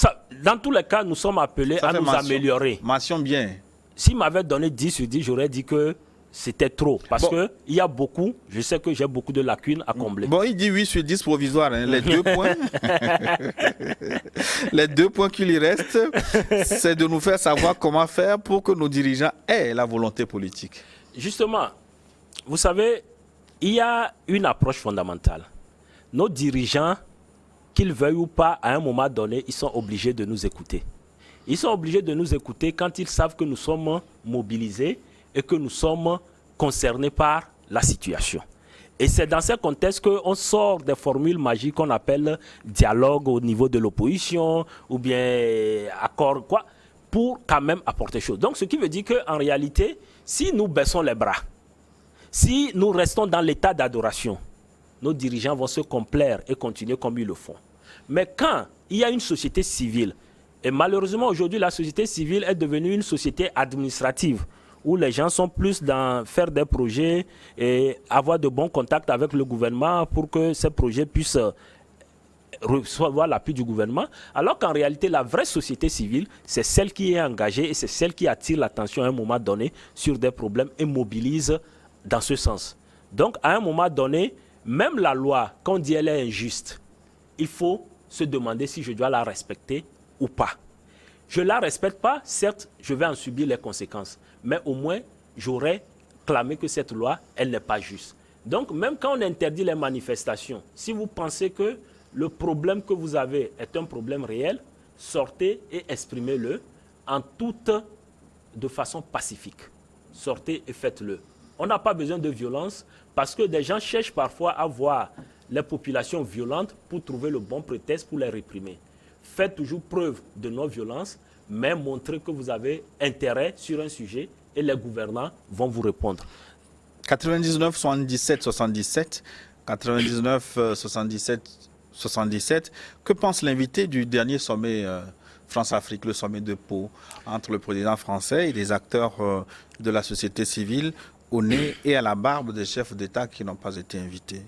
dans tous les cas, nous sommes appelés à nous améliorer. Mention bien. S'il m'avait donné 10 sur 10, j'aurais dit que c'était trop. Parce qu'il y a beaucoup, je sais que j'ai beaucoup de lacunes à combler. Bon, il dit 8 sur 10 provisoire. Hein. Les 2 points, les 2 points qui lui restent, c'est de nous faire savoir comment faire pour que nos dirigeants aient la volonté politique. Justement, vous savez, il y a une approche fondamentale. Nos dirigeants qu'ils veuillent ou pas, à un moment donné, ils sont obligés de nous écouter. Ils sont obligés de nous écouter quand ils savent que nous sommes mobilisés et que nous sommes concernés par la situation. Et c'est dans ce contexte qu'on sort des formules magiques qu'on appelle dialogue au niveau de l'opposition ou bien accord, quoi, pour quand même apporter chose. Donc, ce qui veut dire qu'en réalité, si nous baissons les bras, si nous restons dans l'état d'adoration, nos dirigeants vont se complaire et continuer comme ils le font. Mais quand il y a une société civile, et malheureusement aujourd'hui la société civile est devenue une société administrative, où les gens sont plus dans faire des projets et avoir de bons contacts avec le gouvernement pour que ces projets puissent recevoir l'appui du gouvernement, alors qu'en réalité, la vraie société civile, c'est celle qui est engagée et c'est celle qui attire l'attention à un moment donné sur des problèmes et mobilise dans ce sens. Donc, à un moment donné, même la loi, quand on dit elle est injuste, il faut se demander si je dois la respecter ou pas. Je ne la respecte pas, certes, je vais en subir les conséquences, mais au moins, j'aurais clamé que cette loi, elle n'est pas juste. Donc, même quand on interdit les manifestations, si vous pensez que le problème que vous avez est un problème réel, sortez et exprimez-le de façon pacifique. Sortez et faites-le. On n'a pas besoin de violence parce que des gens cherchent parfois à voir les populations violentes pour trouver le bon prétexte pour les réprimer. Faites toujours preuve de non-violence, mais montrez que vous avez intérêt sur un sujet et les gouvernants vont vous répondre. 99 77 77, 99 77 77. Que pense l'invité du dernier sommet France-Afrique, le sommet de Pau, entre le président français et des acteurs de la société civile au nez et à la barbe des chefs d'État qui n'ont pas été invités?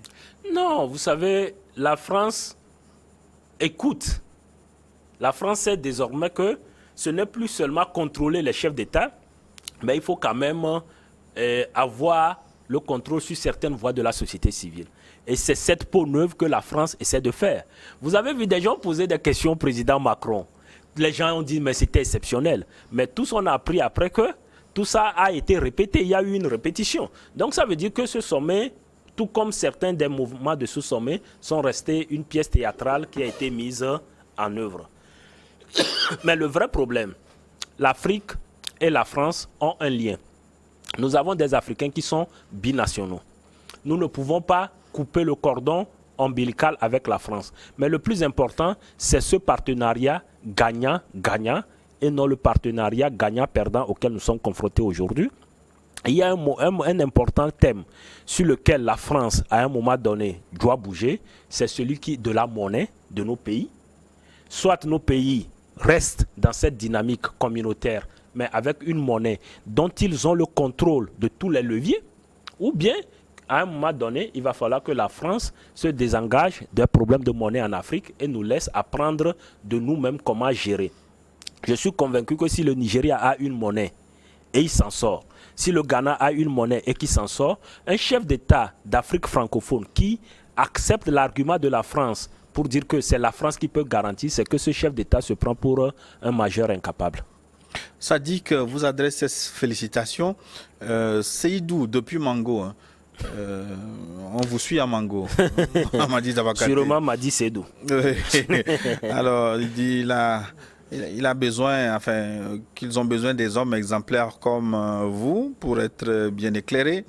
Non, vous savez, la France écoute. La France sait désormais que ce n'est plus seulement contrôler les chefs d'État, mais il faut quand même avoir le contrôle sur certaines voies de la société civile. Et c'est cette peau neuve que la France essaie de faire. Vous avez vu des gens poser des questions au président Macron. Les gens ont dit, mais c'était exceptionnel. Mais tous on a appris après que tout ça a été répété. Il y a eu une répétition. Donc ça veut dire que ce sommet, tout comme certains des mouvements de ce sommet, sont restés une pièce théâtrale qui a été mise en œuvre. Mais le vrai problème, l'Afrique et la France ont un lien. Nous avons des Africains qui sont binationaux. Nous ne pouvons pas couper le cordon ombilical avec la France. Mais le plus important, c'est ce partenariat gagnant-gagnant et non le partenariat gagnant-perdant auquel nous sommes confrontés aujourd'hui. Il y a un important thème sur lequel la France, à un moment donné, doit bouger. C'est celui de la monnaie de nos pays. Soit nos pays restent dans cette dynamique communautaire, mais avec une monnaie dont ils ont le contrôle de tous les leviers, ou bien, à un moment donné, il va falloir que la France se désengage des problèmes de monnaie en Afrique et nous laisse apprendre de nous-mêmes comment gérer. Je suis convaincu que si le Nigeria a une monnaie et il s'en sort, si le Ghana a une monnaie et qu'il s'en sort, un chef d'État d'Afrique francophone qui accepte l'argument de la France pour dire que c'est la France qui peut garantir, c'est que ce chef d'État se prend pour un majeur incapable. Sadick vous adresse ses félicitations. Seydou, depuis Mango, hein. On vous suit à Mango. Sûrement m'a dit Seydou. Alors, il dit il a besoin, enfin, qu'ils ont besoin des hommes exemplaires comme vous pour être bien éclairés.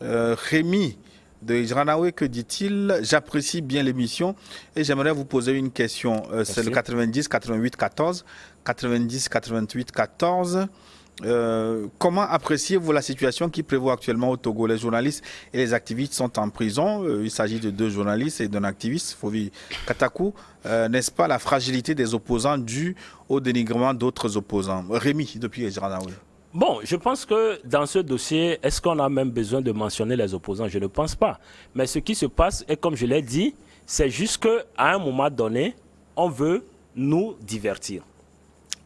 Rémi de Ijranaoué, que dit-il? J'apprécie bien l'émission et j'aimerais vous poser une question. C'est le 90 88 14, 90 88 14. Comment appréciez-vous la situation qui prévaut actuellement au Togo? Les journalistes et les activistes sont en prison. Il s'agit de 2 journalistes et d'un activiste, Fovi Katakou. N'est-ce pas la fragilité des opposants due au dénigrement d'autres opposants? Rémi, depuis Ejranaoui. Bon, je pense que dans ce dossier, est-ce qu'on a même besoin de mentionner les opposants? Je ne pense pas. Mais ce qui se passe, et comme je l'ai dit, c'est juste qu'à un moment donné, on veut nous divertir.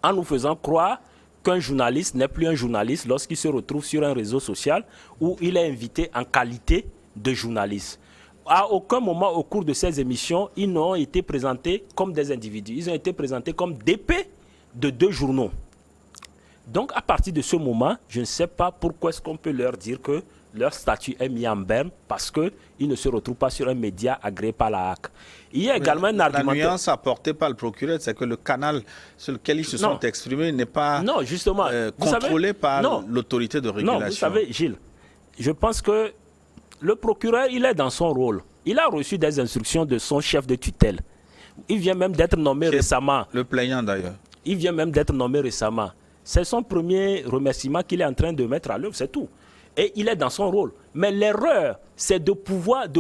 En nous faisant croire qu'un journaliste n'est plus un journaliste lorsqu'il se retrouve sur un réseau social où il est invité en qualité de journaliste. À aucun moment au cours de ces émissions, ils n'ont été présentés comme des individus. Ils ont été présentés comme DP de 2 journaux. Donc, à partir de ce moment, je ne sais pas pourquoi est-ce qu'on peut leur dire que leur statut est mis en berne parce qu'ils ne se retrouvent pas sur un média agréé par la HAC. Il y a également un argumentaire. La nuance apportée par le procureur, c'est que le canal sur lequel ils se sont exprimés n'est pas justement, contrôlé par l'autorité de régulation. Non, vous savez, Gilles, je pense que le procureur, il est dans son rôle. Il a reçu des instructions de son chef de tutelle. Il vient même d'être nommé récemment. Le plaignant d'ailleurs. Il vient même d'être nommé récemment. C'est son premier remerciement qu'il est en train de mettre à l'œuvre, c'est tout. Et il est dans son rôle. Mais l'erreur, c'est de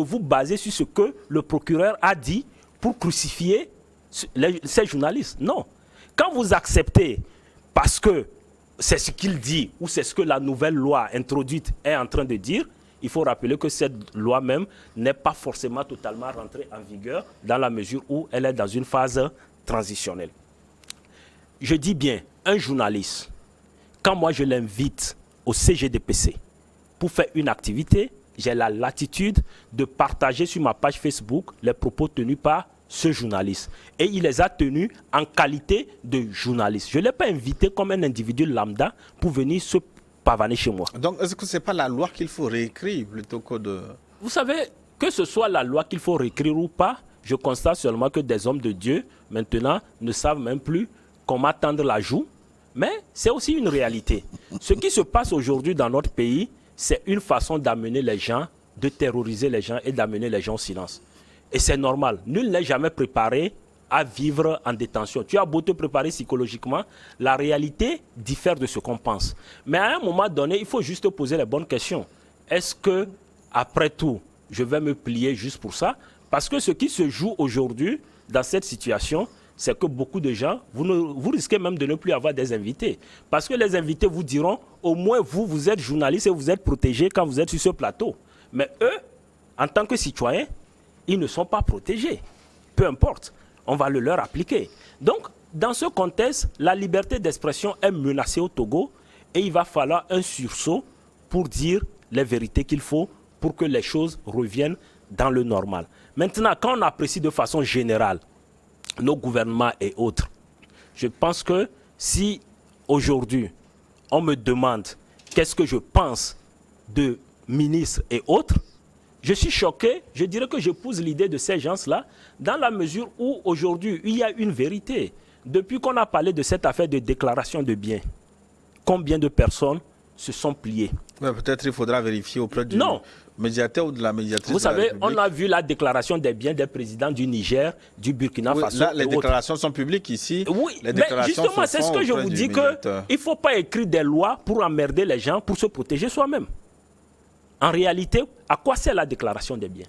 vous baser sur ce que le procureur a dit pour crucifier ces journalistes. Non. Quand vous acceptez, parce que c'est ce qu'il dit, ou c'est ce que la nouvelle loi introduite est en train de dire, il faut rappeler que cette loi même n'est pas forcément totalement rentrée en vigueur dans la mesure où elle est dans une phase transitionnelle. Je dis bien, un journaliste, quand moi je l'invite au CGDPC pour faire une activité, j'ai la latitude de partager sur ma page Facebook les propos tenus par ce journaliste. Et il les a tenus en qualité de journaliste. Je ne l'ai pas invité comme un individu lambda pour venir se pavaner chez moi. Donc, est-ce que ce n'est pas la loi qu'il faut réécrire plutôt que de... Vous savez, que ce soit la loi qu'il faut réécrire ou pas, je constate seulement que des hommes de Dieu, maintenant, ne savent même plus comment tendre la joue. Mais c'est aussi une réalité. Ce qui se passe aujourd'hui dans notre pays, c'est une façon d'amener les gens, de terroriser les gens et d'amener les gens au silence. Et c'est normal. Nul n'est jamais préparé à vivre en détention. Tu as beau te préparer psychologiquement, la réalité diffère de ce qu'on pense. Mais à un moment donné, il faut juste poser les bonnes questions. Est-ce que, après tout, je vais me plier juste pour ça? Parce que ce qui se joue aujourd'hui dans cette situation, c'est que beaucoup de gens, vous risquez même de ne plus avoir des invités. Parce que les invités vous diront, au moins vous êtes journaliste et vous êtes protégé quand vous êtes sur ce plateau. Mais eux, en tant que citoyens, ils ne sont pas protégés. Peu importe, on va le leur appliquer. Donc, dans ce contexte, la liberté d'expression est menacée au Togo et il va falloir un sursaut pour dire les vérités qu'il faut pour que les choses reviennent dans le normal. Maintenant, quand on apprécie de façon générale nos gouvernements et autres, je pense que si aujourd'hui on me demande qu'est-ce que je pense de ministres et autres, je suis choqué, je dirais que j'épouse l'idée de ces gens-là dans la mesure où aujourd'hui il y a une vérité. Depuis qu'on a parlé de cette affaire de déclaration de biens, combien de personnes se sont pliées? Peut-être il faudra vérifier auprès du médiateur ou de la médiatrice. Vous savez, on a vu la déclaration des biens des présidents du Niger, du Burkina Faso. Là, les déclarations sont publiques ici. Oui, les mais justement, c'est ce que je vous dis, qu'il ne faut pas écrire des lois pour emmerder les gens, pour se protéger soi-même. En réalité, à quoi sert la déclaration des biens?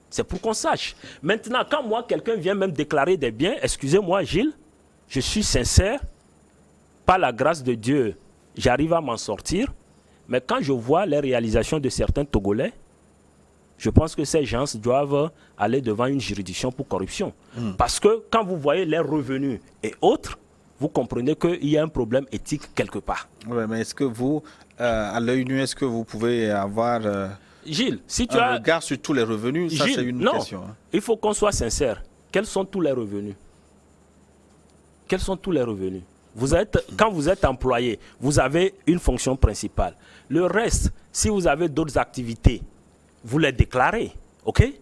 C'est pour qu'on sache. Maintenant, quand moi, quelqu'un vient même déclarer des biens, excusez-moi, Gilles, je suis sincère, par la grâce de Dieu, j'arrive à m'en sortir. Mais quand je vois les réalisations de certains Togolais, je pense que ces gens doivent aller devant une juridiction pour corruption. Parce que quand vous voyez les revenus et autres, vous comprenez qu'il y a un problème éthique quelque part. Oui, mais est-ce que vous, à l'œil nu, est-ce que vous pouvez avoir Gilles, si tu as regard sur tous les revenus? Ça, c'est une question. Non, il faut qu'on soit sincère. Quels sont tous les revenus? Quels sont tous les revenus? Quand vous êtes employé, vous avez une fonction principale. Le reste, si vous avez d'autres activités, vous les déclarez, ok?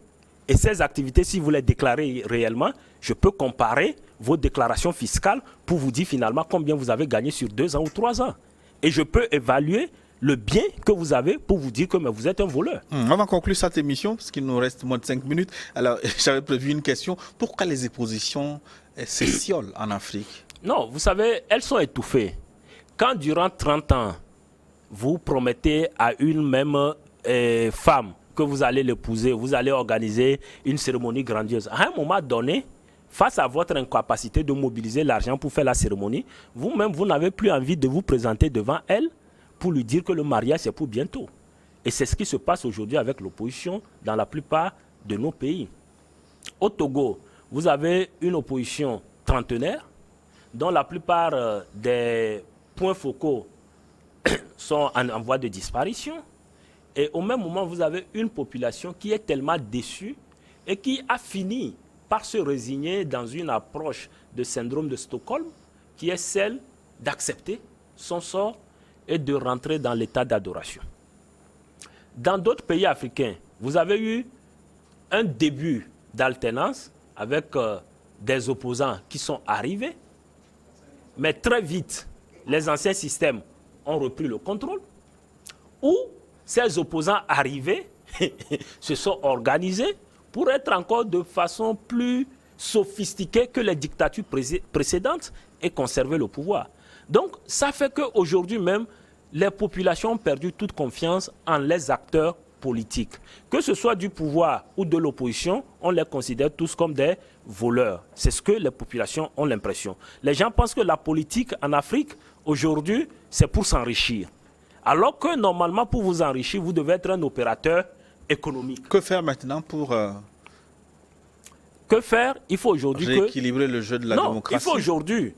Et ces activités, si vous les déclarez réellement, je peux comparer vos déclarations fiscales pour vous dire finalement combien vous avez gagné sur 2 ans ou 3 ans. Et je peux évaluer le bien que vous avez pour vous dire que vous êtes un voleur. On va conclure cette émission parce qu'il nous reste moins de 5 minutes. Alors, j'avais prévu une question. Pourquoi les oppositions s'étiolent en Afrique? Non, vous savez, elles sont étouffées. Quand durant 30 ans, vous promettez à une même femme que vous allez l'épouser, vous allez organiser une cérémonie grandiose. À un moment donné, face à votre incapacité de mobiliser l'argent pour faire la cérémonie, vous-même, vous n'avez plus envie de vous présenter devant elle pour lui dire que le mariage, c'est pour bientôt. Et c'est ce qui se passe aujourd'hui avec l'opposition dans la plupart de nos pays. Au Togo, vous avez une opposition trentenaire, dont la plupart des points focaux sont en voie de disparition. Et au même moment, vous avez une population qui est tellement déçue et qui a fini par se résigner dans une approche de syndrome de Stockholm, qui est celle d'accepter son sort et de rentrer dans l'état d'adoration. Dans d'autres pays africains, vous avez eu un début d'alternance avec des opposants qui sont arrivés, mais très vite, les anciens systèmes ont repris le contrôle, où ces opposants arrivés se sont organisés pour être encore de façon plus sophistiquée que les dictatures précédentes et conserver le pouvoir. Donc, ça fait qu'aujourd'hui même, les populations ont perdu toute confiance en les acteurs politiques. Que ce soit du pouvoir ou de l'opposition, on les considère tous comme des voleurs. C'est ce que les populations ont l'impression. Les gens pensent que la politique en Afrique, aujourd'hui, c'est pour s'enrichir. Alors que normalement, pour vous enrichir, vous devez être un opérateur économique. Que faire maintenant pour Que faire? Il faut aujourd'hui rééquilibrer le jeu de la démocratie. Il faut aujourd'hui,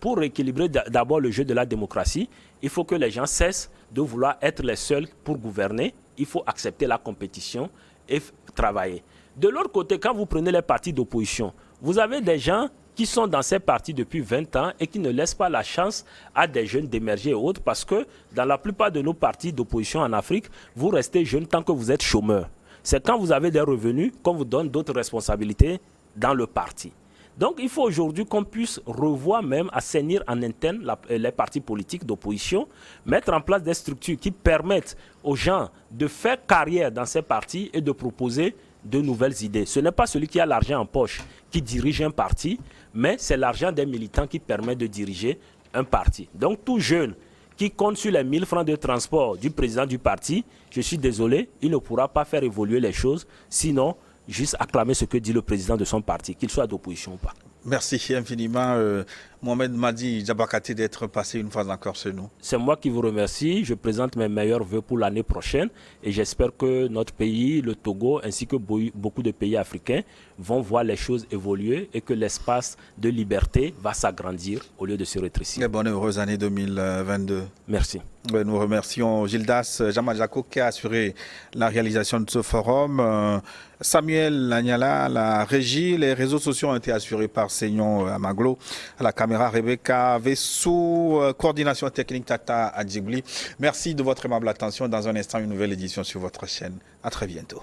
pour rééquilibrer d'abord le jeu de la démocratie, il faut que les gens cessent de vouloir être les seuls pour gouverner. Il faut accepter la compétition et travailler. De l'autre côté, quand vous prenez les partis d'opposition, vous avez des gens qui sont dans ces partis depuis 20 ans et qui ne laissent pas la chance à des jeunes d'émerger et autres, parce que dans la plupart de nos partis d'opposition en Afrique, vous restez jeune tant que vous êtes chômeur. C'est quand vous avez des revenus qu'on vous donne d'autres responsabilités dans le parti. Donc il faut aujourd'hui qu'on puisse revoir même, assainir en interne les partis politiques d'opposition, mettre en place des structures qui permettent aux gens de faire carrière dans ces partis et de proposer de nouvelles idées. Ce n'est pas celui qui a l'argent en poche qui dirige un parti, mais c'est l'argent des militants qui permet de diriger un parti. Donc tout jeune qui compte sur les 1000 francs de transport du président du parti, je suis désolé, il ne pourra pas faire évoluer les choses, sinon juste acclamer ce que dit le président de son parti, qu'il soit d'opposition ou pas. Merci infiniment, Mohamed Madi Diabakate, d'être passé une fois encore chez nous. C'est moi qui vous remercie. Je présente mes meilleurs vœux pour l'année prochaine et j'espère que notre pays, le Togo, ainsi que beaucoup de pays africains vont voir les choses évoluer et que l'espace de liberté va s'agrandir au lieu de se rétrécir. Et bonne heureuse année 2022. Merci. Nous remercions Gildas Jamadjako qui a assuré la réalisation de ce forum. Samuel Lanyala, la régie, les réseaux sociaux ont été assurés par Seignon Amaglo, à la caméra Rebecca Vessou, coordination technique Tata Adjibli. Merci de votre aimable attention. Dans un instant, une nouvelle édition sur votre chaîne. À très bientôt.